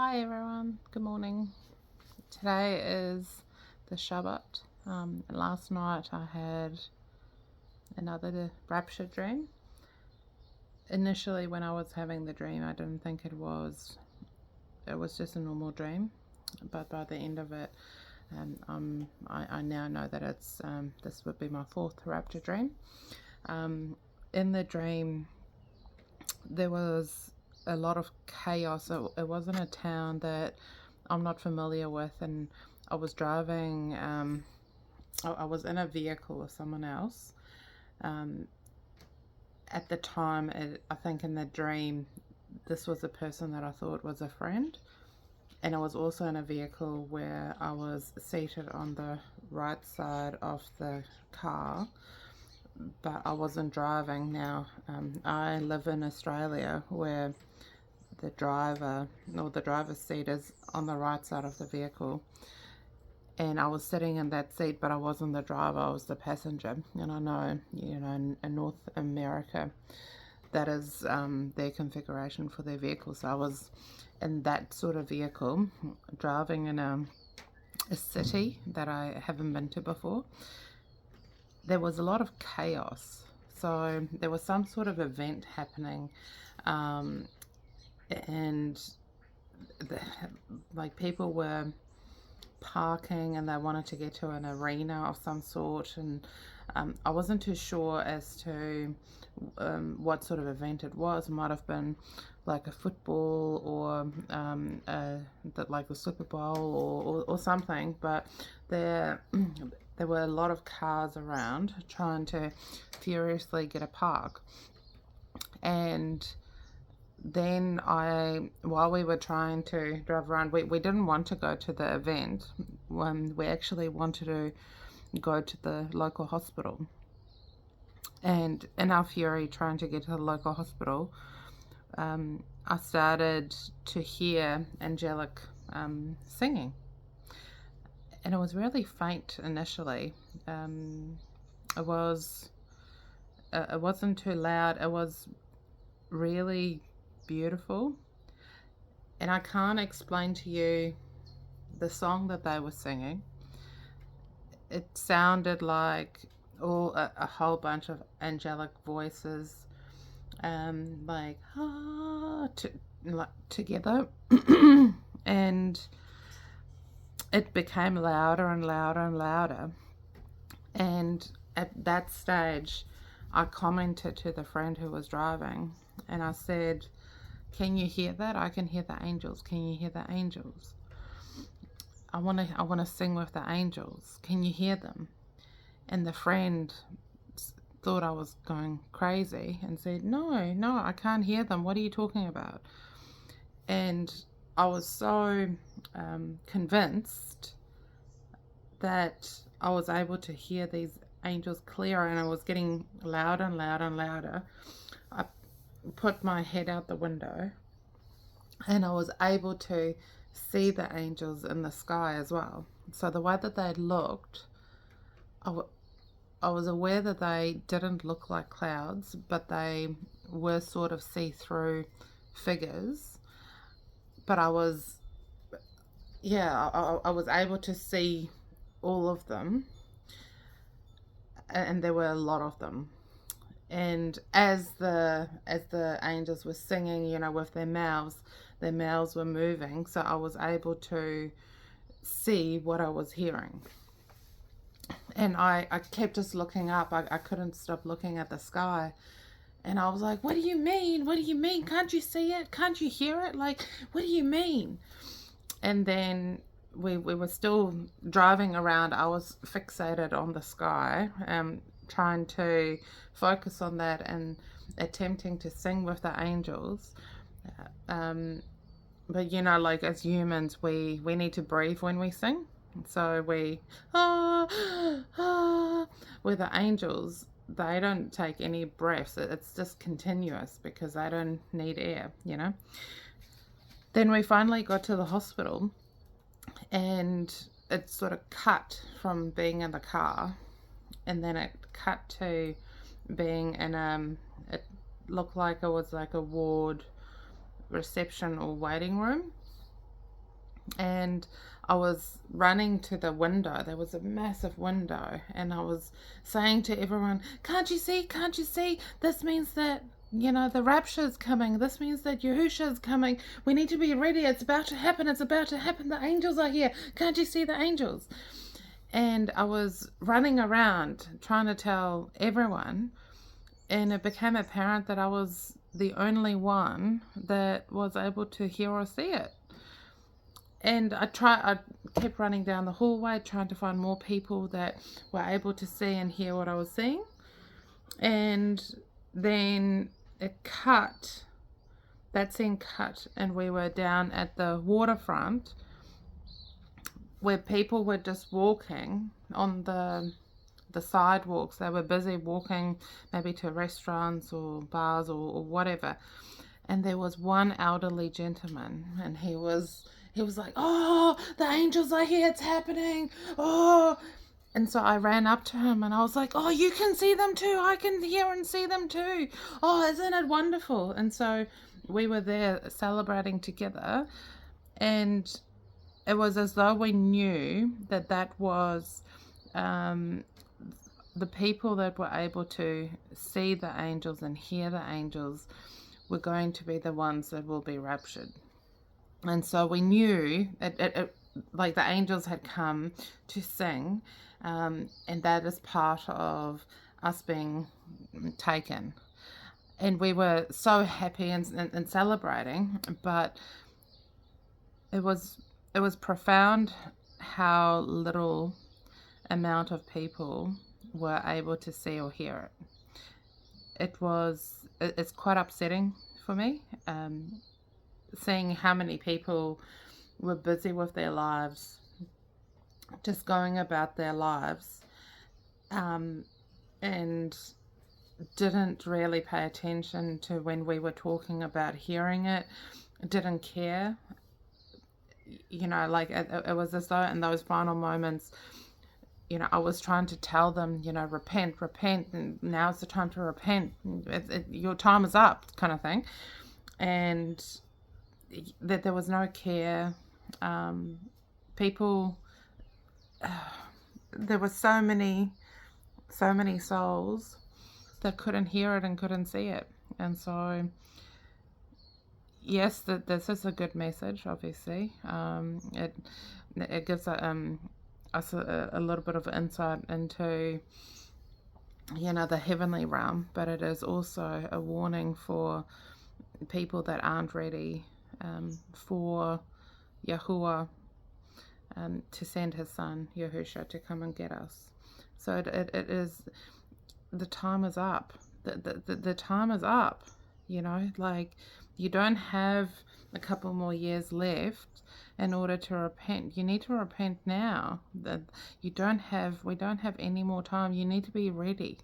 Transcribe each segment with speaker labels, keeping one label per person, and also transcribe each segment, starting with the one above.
Speaker 1: Hi everyone, good morning. Today is the Shabbat. Last night I had another rapture dream. Initially when I was having the dream I didn't think it was just a normal dream, but by the end of it I now know that it's this would be my fourth rapture dream. In the dream there was a lot of chaos. It wasn't a town that I'm not familiar with, and I was driving. I was in a vehicle with someone else. At the time, I think in the dream, this was a person that I thought was a friend, and I was also in a vehicle where I was seated on the right side of the car, but I wasn't driving. Now, I live in Australia where the driver's seat is on the right side of the vehicle, and I was sitting in that seat, but I wasn't the driver, I was the passenger. And I know, in North America that is their configuration for their vehicle. So I was in that sort of vehicle driving in a city that I haven't been to before. There was a lot of chaos, so there was some sort of event happening, and like people were parking and they wanted to get to an arena of some sort, and I wasn't too sure as to what sort of event it was. It might have been like a football or like the Super Bowl or something, but there were a lot of cars around trying to furiously get a park. And then while we were trying to drive around, we didn't want to go to the event. We actually wanted to go to the local hospital. And in our fury trying to get to the local hospital, I started to hear angelic singing. And it was really faint initially. It wasn't too loud. It was really beautiful, and I can't explain to you the song that they were singing. It sounded like a whole bunch of angelic voices, like together, and it became louder and louder and louder. And at that stage, I commented to the friend who was driving, and I said, "Can you hear that? I can hear the angels. Can you hear the angels? I want to sing with the angels. Can you hear them?" And the friend thought I was going crazy and said, no, I can't hear them. What are you talking about?" And I was so convinced that I was able to hear these angels clearer, and it was getting louder and louder and louder. I put my head out the window, and I was able to see the angels in the sky as well. So the way that they looked, I was aware that they didn't look like clouds, but they were sort of see-through figures. But I was able to see all of them, and there were a lot of them. And as the angels were singing, with their mouths were moving, so I was able to see what I was hearing. And I kept just looking up. I couldn't stop looking at the sky. And I was like, what do you mean? What do you mean? Can't you see it? Can't you hear it? Like, what do you mean? And then we were still driving around. I was fixated on the sky, trying to focus on that and attempting to sing with the angels. But like as humans, we need to breathe when we sing. So with the angels, they don't take any breaths. It's just continuous because they don't need air, Then we finally got to the hospital, and it sort of cut from being in the car, and then it cut to being in it looked like it was like a ward reception or waiting room. And I was running to the window. There was a massive window, and I was saying to everyone, can't you see? Can't you see? This means that, the rapture is coming. This means that Yahushua is coming. We need to be ready. It's about to happen. It's about to happen. The angels are here. Can't you see the angels? And I was running around trying to tell everyone, and it became apparent that I was the only one that was able to hear or see it. And I kept running down the hallway trying to find more people that were able to see and hear what I was seeing. And then that scene cut, and we were down at the waterfront where people were just walking on the sidewalks. They were busy walking maybe to restaurants or bars or whatever. And there was one elderly gentleman, and he was like, oh, the angels are here, it's happening, oh. And so I ran up to him and I was like, oh, you can see them too, I can hear and see them too, oh, isn't it wonderful? And so we were there celebrating together, and it was as though we knew that was the people that were able to see the angels and hear the angels were going to be the ones that will be raptured. And so we knew like the angels had come to sing, and that is part of us being taken. And we were so happy and celebrating, but it was profound how little amount of people were able to see or hear it. It's quite upsetting for me, seeing how many people were busy with their lives, just going about their lives, and didn't really pay attention to when we were talking about hearing it, didn't care. Like it was as though in those final moments, I was trying to tell them, repent, and now's the time to repent. Your time is up, kind of thing. And that there was no care. People, there were so many souls that couldn't hear it and couldn't see it. And so, yes, this is a good message, obviously. It gives us a little bit of insight into, the heavenly realm, but it is also a warning for people that aren't ready for Yahuah to send his son, Yahushua, to come and get us. So it is, the time is up. The time is up, like you don't have a couple more years left in order to repent. You need to repent now. We don't have any more time. You need to be ready.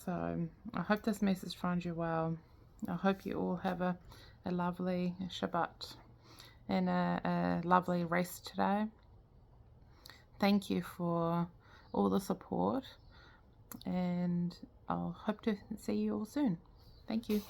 Speaker 1: So I hope this message finds you well. I hope you all have a lovely Shabbat and a lovely rest today. Thank you for all the support, and I'll hope to see you all soon. Thank you.